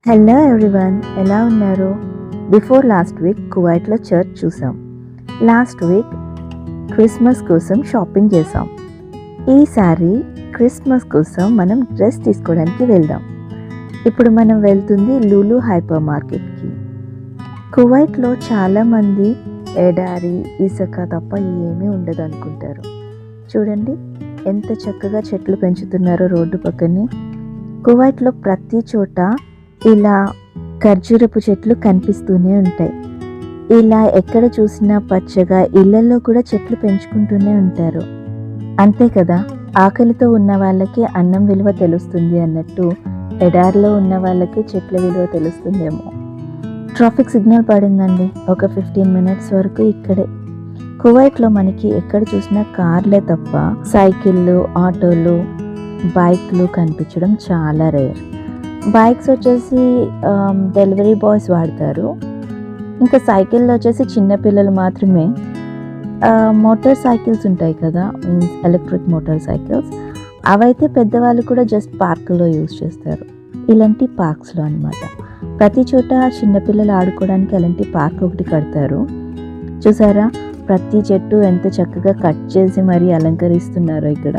Hello everyone, ఎలా ఉన్నారు? Before last week కువైట్లో చర్చ్ చూసాం. లాస్ట్ వీక్ క్రిస్మస్ కోసం షాపింగ్ చేసాం. ఈసారి క్రిస్మస్ కోసం మనం డ్రెస్ తీసుకోవడానికి వెళ్దాం. ఇప్పుడు మనం వెళ్తుంది లులు హైపర్ మార్కెట్కి. కువైట్లో చాలామంది ఎడారి ఇసుక తప్ప ఏమీ ఉండదు అనుకుంటారు. చూడండి ఎంత చక్కగా చెట్లు పెంచుతున్నారో రోడ్డు పక్కనే. కువైట్లో ప్రతి చోట ఇలా ఖర్జూరపు చెట్లు కనిపిస్తూనే ఉంటాయి. ఇలా ఎక్కడ చూసినా పచ్చగా ఇళ్లలో కూడా చెట్లు పెంచుకుంటూనే ఉంటారు. అంతే కదా, ఆకలితో ఉన్న వాళ్ళకి అన్నం విలువ తెలుస్తుంది అన్నట్టు ఎడారిలో ఉన్న వాళ్ళకి చెట్ల విలువ తెలుస్తుందేమో. ట్రాఫిక్ సిగ్నల్ పడిందండి. ఒక 15 మినిట్స్ వరకు ఇక్కడే. కువైట్లో మనకి ఎక్కడ చూసినా కార్లే తప్ప సైకిళ్ళు, ఆటోలు, బైక్లు కనిపించడం చాలా రేర్. బైక్స్ వచ్చేసి డెలివరీ బాయ్స్ వాడతారు. ఇంకా సైకిల్లో వచ్చేసి చిన్నపిల్లలు మాత్రమే. మోటార్ సైకిల్స్ ఉంటాయి కదా, మీన్స్ ఎలక్ట్రిక్ మోటార్ సైకిల్స్, అవైతే పెద్దవాళ్ళు కూడా జస్ట్ పార్కులో యూజ్ చేస్తారు. ఇలాంటి పార్క్స్లో అనమాట. ప్రతి చోట చిన్నపిల్లలు ఆడుకోవడానికి అలాంటి పార్క్ ఒకటి కడతారు. చూసారా, ప్రతి చెట్టు ఎంత చక్కగా కట్ చేసి మరీ అలంకరిస్తున్నారో ఇక్కడ.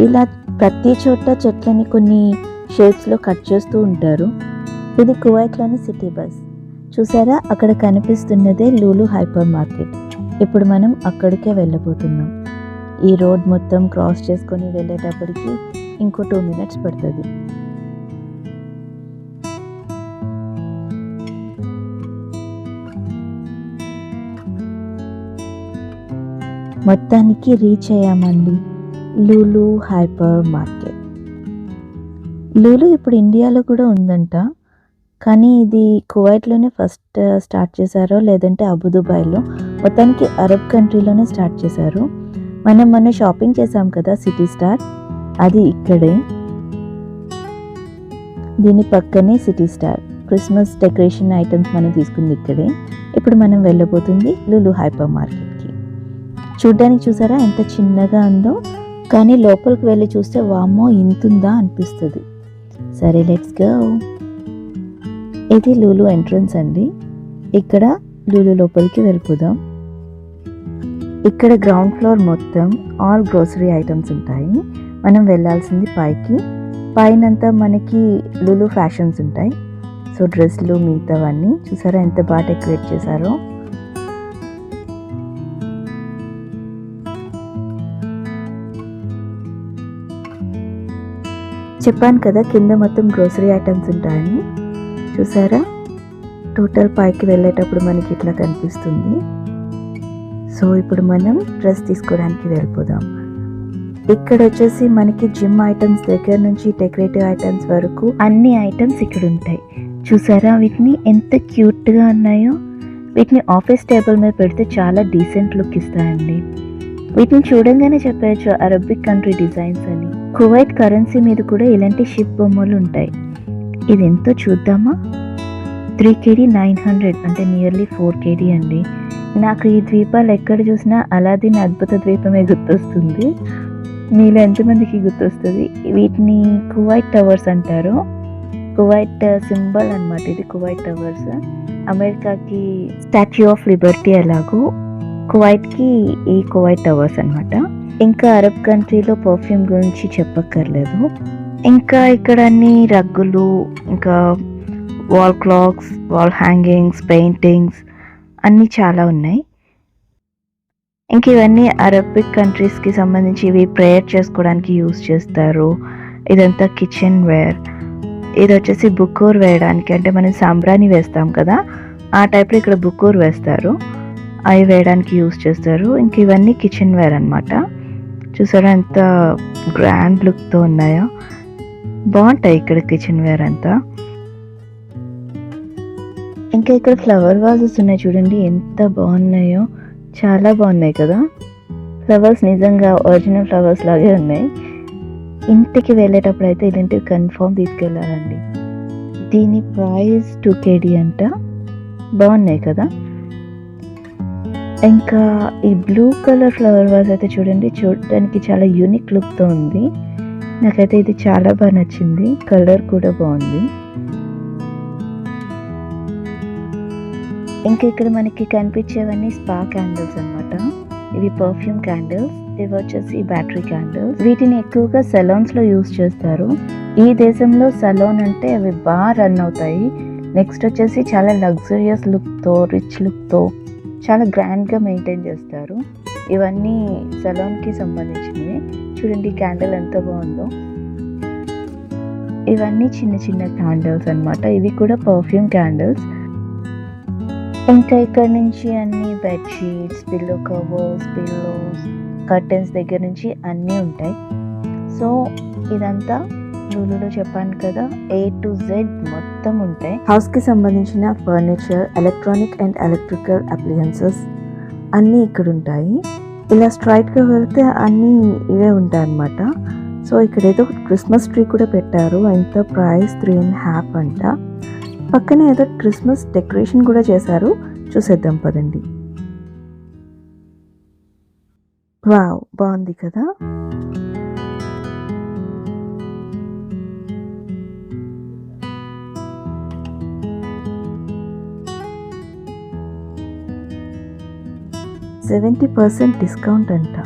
ఇలా ప్రతి చోట చెట్లని కొన్ని షేప్స్లో కట్ చేస్తూ ఉంటారు. ఇది కువైట్లోని సిటీ బస్. చూసారా, అక్కడ కనిపిస్తున్నదే లులు హైపర్ మార్కెట్. ఇప్పుడు మనం అక్కడికే వెళ్ళబోతున్నాం. ఈ రోడ్ మొత్తం క్రాస్ చేసుకొని వెళ్ళేటప్పటికి ఇంకో 2 మినిట్స్ పడుతుంది. మొత్తానికి రీచ్ అయ్యామండి లులు హైపర్ మార్కెట్. లులు ఇప్పుడు ఇండియాలో కూడా ఉందంట, కానీ ఇది కువైట్లోనే ఫస్ట్ స్టార్ట్ చేశారో లేదంటే అబుదుబాయ్లో, మొత్తానికి అరబ్ కంట్రీలోనే స్టార్ట్ చేశారు. మనం మొన్న షాపింగ్ చేసాం కదా సిటీ స్టార్, అది ఇక్కడే. దీని పక్కనే city star. Christmas decoration items మనం తీసుకుంది ఇక్కడే. ఇప్పుడు మనం వెళ్ళబోతుంది లులు హైపర్ మార్కెట్కి. చూడ్డానికి చూసారా ఎంత చిన్నగా ఉందో, కానీ లోపలికి వెళ్ళి చూస్తే వామ్మో ఇంతుందా అనిపిస్తుంది. సరే, లెట్స్ గో. ఇది లులు ఎంట్రన్స్ అండి. ఇక్కడ లులు లోపలికి వెళ్ళిపోదాం. ఇక్కడ గ్రౌండ్ ఫ్లోర్ మొత్తం ఆల్ గ్రోసరీ ఐటమ్స్ ఉంటాయి. మనం వెళ్ళాల్సింది పైకి. పైనంతా మనకి లులు ఫ్యాషన్స్ ఉంటాయి. సో డ్రెస్లు మిగతావన్నీ చూసారా ఎంత బాగా డెకరేట్ చేశారో. చెప్పాను కదా కింద మొత్తం గ్రోసరీ ఐటమ్స్ ఉంటాయని. చూసారా, టోటల్ పైకి వెళ్ళేటప్పుడు మనకి ఇట్లా కనిపిస్తుంది. సో ఇప్పుడు మనం డ్రెస్ తీసుకోవడానికి వెళ్ళిపోదాం. ఇక్కడ వచ్చేసి మనకి జిమ్ ఐటమ్స్ దగ్గర నుంచి డెకరేటివ్ ఐటమ్స్ వరకు అన్ని ఐటమ్స్ ఇక్కడ ఉంటాయి. చూసారా వీటిని ఎంత క్యూట్గా ఉన్నాయో. వీటిని ఆఫీస్ టేబుల్ మీద పెడితే చాలా డీసెంట్ లుక్ ఇస్తాయండి. వీటిని చూడంగానే చెప్పచ్చు అరబిక్ కంట్రీ డిజైన్స్ అని. కువైట్ కరెన్సీ మీద కూడా ఇలాంటి షిప్ బొమ్మలు ఉంటాయి. ఇది ఎంతో చూద్దామా. 3 kg 900, అంటే నియర్లీ 4 kg అండి. నాకు ఈ ద్వీపాలు ఎక్కడ చూసినా అలాదీన్ అద్భుత ద్వీపమే గుర్తొస్తుంది. మీలో ఎంతమందికి గుర్తొస్తుంది? వీటిని కువైట్ టవర్స్ అంటారు. కువైట్ సింబల్ అనమాట ఇది, కువైట్ టవర్స్. అమెరికాకి స్టాచ్యూ ఆఫ్ లిబర్టీ ఎలాగో కువైట్కి ఈ కువైట్ టవర్స్ అనమాట. ఇంకా అరబ్ కంట్రీలో పర్ఫ్యూమ్ గురించి చెప్పక్కర్లేదు. ఇంకా ఇక్కడ అన్ని రగ్గులు, ఇంకా wall clocks, wall hangings, paintings అన్నీ చాలా ఉన్నాయి. ఇంక ఇవన్నీ అరబిక్ కంట్రీస్కి సంబంధించి ఇవి ప్రేయర్ చేసుకోవడానికి యూజ్ చేస్తారు. ఇదంతా కిచెన్ వేర్. ఇది వచ్చేసి బుకూర్ వేయడానికి, అంటే మనం సాంబ్రాణి వేస్తాం కదా ఆ టైప్లో ఇక్కడ బుకూర్ వేస్తారు, అవి వేయడానికి యూజ్ చేస్తారు. ఇంక ఇవన్నీ కిచెన్ వేర్ అనమాట. చూసారా ఎంత గ్రాండ్ లుక్తో ఉన్నాయో. బాగుంటాయి ఇక్కడ కిచెన్ వేర్ అంతా. ఇంకా ఇక్కడ ఫ్లవర్ వాజెస్ ఉన్నాయి చూడండి ఎంత బాగున్నాయో. చాలా బాగున్నాయి కదా ఫ్లవర్స్, నిజంగా ఒరిజినల్ ఫ్లవర్స్ లాగే ఉన్నాయి. ఇంటికి వెళ్ళేటప్పుడు అయితే ఇలాంటివి కన్ఫర్మ్ తీసుకెళ్ళాలండి. దీని ప్రైస్ 2 kg అంట. బాగున్నాయి కదా. ఇంకా ఈ బ్లూ కలర్ ఫ్లవర్ వాజ్ అయితే చూడండి, చూడడానికి చాలా యూనిక్ లుక్తో ఉంది. నాకైతే ఇది చాలా బాగా నచ్చింది. కలర్ కూడా బాగుంది. ఇంకా ఇక్కడ మనకి కనిపించేవన్నీ స్పా క్యాండిల్స్ అన్నమాట. ఇవి పర్ఫ్యూమ్ క్యాండిల్స్, ఇవి వచ్చేసి బ్యాటరీ క్యాండిల్స్. వీటిని ఎక్కువగా సెలూన్స్ లో యూజ్ చేస్తారు. ఈ దేశంలో సెలూన్ అంటే అవి బాగా రన్ అవుతాయి. నెక్స్ట్ వచ్చేసి చాలా లగ్జరియస్ లుక్ తో, రిచ్ లుక్ తో చాలా గ్రాండ్ గా మెయింటైన్ చేస్తారు. ఇవన్నీ సెలూన్ కి సంబంధించినవి. చూడండి క్యాండిల్ ఎంత బాగుందో. ఇవన్నీ చిన్న చిన్న క్యాండిల్స్ అన్నమాట. ఇవి కూడా పర్ఫ్యూమ్ క్యాండిల్స్. ఇంకా ఇక్కడ నుంచి అన్ని bedsheets, pillow covers, pillows, curtains దగ్గర నుంచి అన్నీ ఉంటాయి. సో ఇదంతా లూలులో చెప్పాను కదా, A to Z మొత్తం ఉంటాయి. హౌస్ కి సంబంధించిన furniture, electronic and electrical appliances అన్నీ ఇక్కడ ఉంటాయి. ఇలా స్ట్రైట్ గా వెళ్తే అన్నీ ఇవే ఉంటాయి అన్నమాట. సో ఇక్కడ ఏదో క్రిస్మస్ ట్రీ కూడా పెట్టారు. ఎంత ప్రైస్ 3.5 అంట. పక్కనే ఏదో క్రిస్మస్ డెకరేషన్ కూడా చేశారు. చూసేద్దాం పదండి. వావ్, బాగుంది కదా. $70% డిస్కౌంట్ అంట.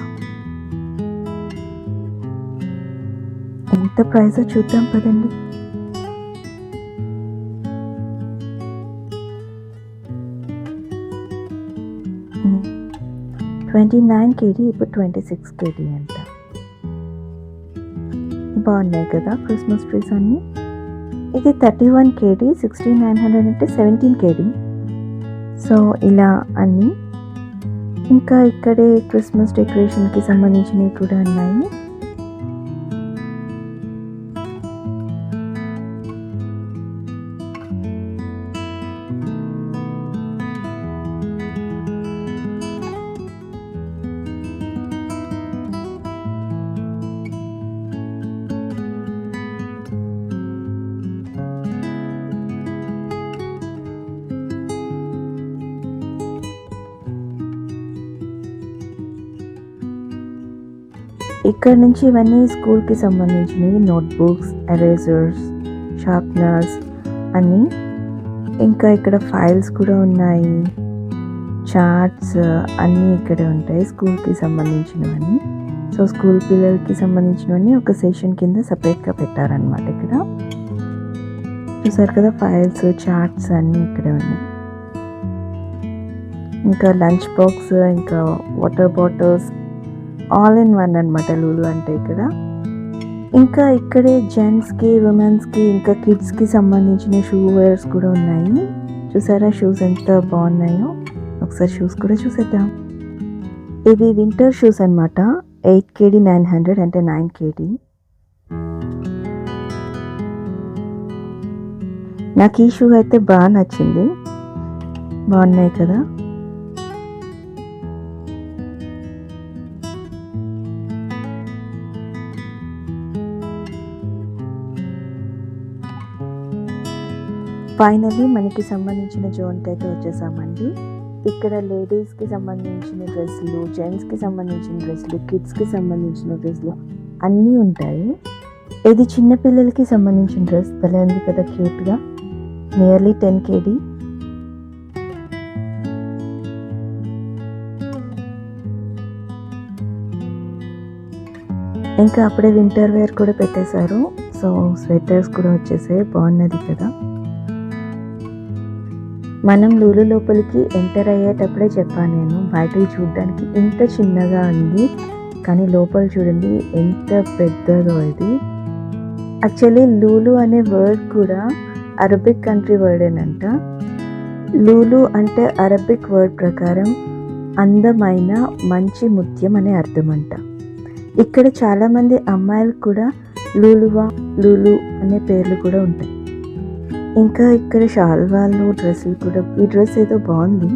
ఎంత ప్రైస్ చూద్దాం పదండి. $29 ఇప్పుడు $26 అంట. బాగున్నాయి కదా క్రిస్మస్ ట్రీస్ అన్ని. ఇది $31 $1,600 అంటే $17. సో ఇలా అన్నీ. ఇంకా ఇక్కడే క్రిస్మస్ డెకరేషన్కి సంబంధించినవి కూడా ఉన్నాయి. ఇక్కడ నుంచి ఇవన్నీ స్కూల్కి సంబంధించినవి, నోట్బుక్స్, ఎరేజర్స్, షార్ప్నర్స్ అన్నీ. ఇంకా ఇక్కడ ఫైల్స్ కూడా ఉన్నాయి, చార్ట్స్ అన్నీ ఇక్కడే ఉంటాయి స్కూల్కి సంబంధించినవన్నీ. సో స్కూల్ పిల్లలకి సంబంధించినవన్నీ ఒక సెషన్ కింద సపరేట్గా పెట్టారనమాట. ఇక్కడ చూసారు కదా ఫైల్స్, చార్ట్స్ అన్నీ ఇక్కడే ఉన్నాయి. ఇంకా లంచ్ బాక్స్, ఇంకా water bottles, all in one అనమాట లూలు అంటే ఇక్కడ. ఇంకా ఇక్కడే జెంట్స్కి, ఉమెన్స్కి, ఇంకా కిడ్స్కి సంబంధించిన షూ వేర్స్ కూడా ఉన్నాయి. చూసారా షూస్ ఎంత బాగున్నాయో. ఒకసారి షూస్ కూడా చూసేద్దాం. ఇవి వింటర్ షూస్ అనమాట. $8 $900 అంటే $9. నాకు ఈ షూ అయితే బాగా నచ్చింది. బాగున్నాయి కదా. ఫైనల్లీ మనకి సంబంధించిన జోన్కి అయితే వచ్చేసామండి. ఇక్కడ లేడీస్కి సంబంధించిన డ్రెస్సులు, జెంట్స్కి సంబంధించిన డ్రెస్సులు, కిడ్స్కి సంబంధించిన డ్రెస్సులు అన్నీ ఉంటాయి. ఇది చిన్నపిల్లలకి సంబంధించిన డ్రెస్ భలే ఉంది కదా, క్యూట్గా. నియర్లీ $10. ఇంకా అప్పుడే వింటర్ వేర్ కూడా పెట్టేశారు. సో స్వెటర్స్ కూడా వచ్చేసాయి. బాగున్నది కదా. మనం లూలు లోపలికి ఎంటర్ అయ్యేటప్పుడే చెప్పాను నేను, బయటకి చూడడానికి ఇంత చిన్నగా ఉంది, కానీ లోపల చూడండి ఎంత పెద్దదో ఇది. యాక్చువల్లీ లూలు అనే వర్డ్ కూడా అరబిక్ కంట్రీ వర్డేనంట. లూలు అంటే అరబిక్ వర్డ్ ప్రకారం అందమైన మంచి ముత్యం అనే అర్థం అంట. ఇక్కడ చాలామంది అమ్మాయిలు కూడా లూలువా, లూలు అనే పేర్లు కూడా ఉంటాయి. ఇంకా ఇక్కడ షాల్వాలు, డ్రెస్సులు కూడా. ఈ డ్రెస్ ఏదో బాగుంది,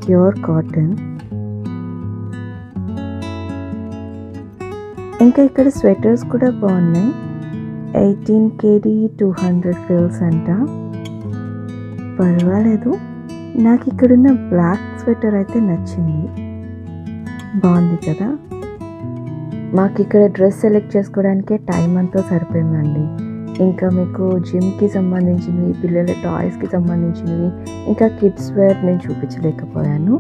ప్యూర్ కాటన్. ఇంకా ఇక్కడ స్వెటర్స్ కూడా బాగున్నాయి. $18 200 frills అంట. పర్వాలేదు. నాకు ఇక్కడున్న బ్లాక్ స్వెటర్ అయితే నచ్చింది, బాగుంది కదా. మాకు ఇక్కడ డ్రెస్ సెలెక్ట్ చేసుకోవడానికే టైం అంతా సరిపోయిందండి. ఇంకా మీకు జిమ్‌కి సంబంధించినవి, పిల్లల టాయ్స్‌కి సంబంధించినవి, ఇంకా కిడ్స్ వేర్ నేను చూపించలేకపోయాను.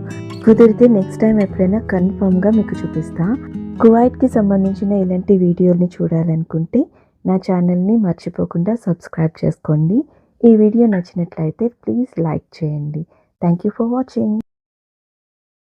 కుదిరితే నెక్స్ట్ టైం ఎప్పుడైనా కన్ఫర్మ్‌గా మీకు చూపిస్తా. కువైట్‌కి సంబంధించిన ఇలాంటి వీడియోలని చూడాలనుకుంటే నా ఛానల్‌ని మర్చిపోకుండా సబ్స్క్రైబ్ చేసుకోండి. ఈ వీడియో నచ్చినట్లయితే ప్లీజ్ లైక్ చేయండి. Thank you for watching.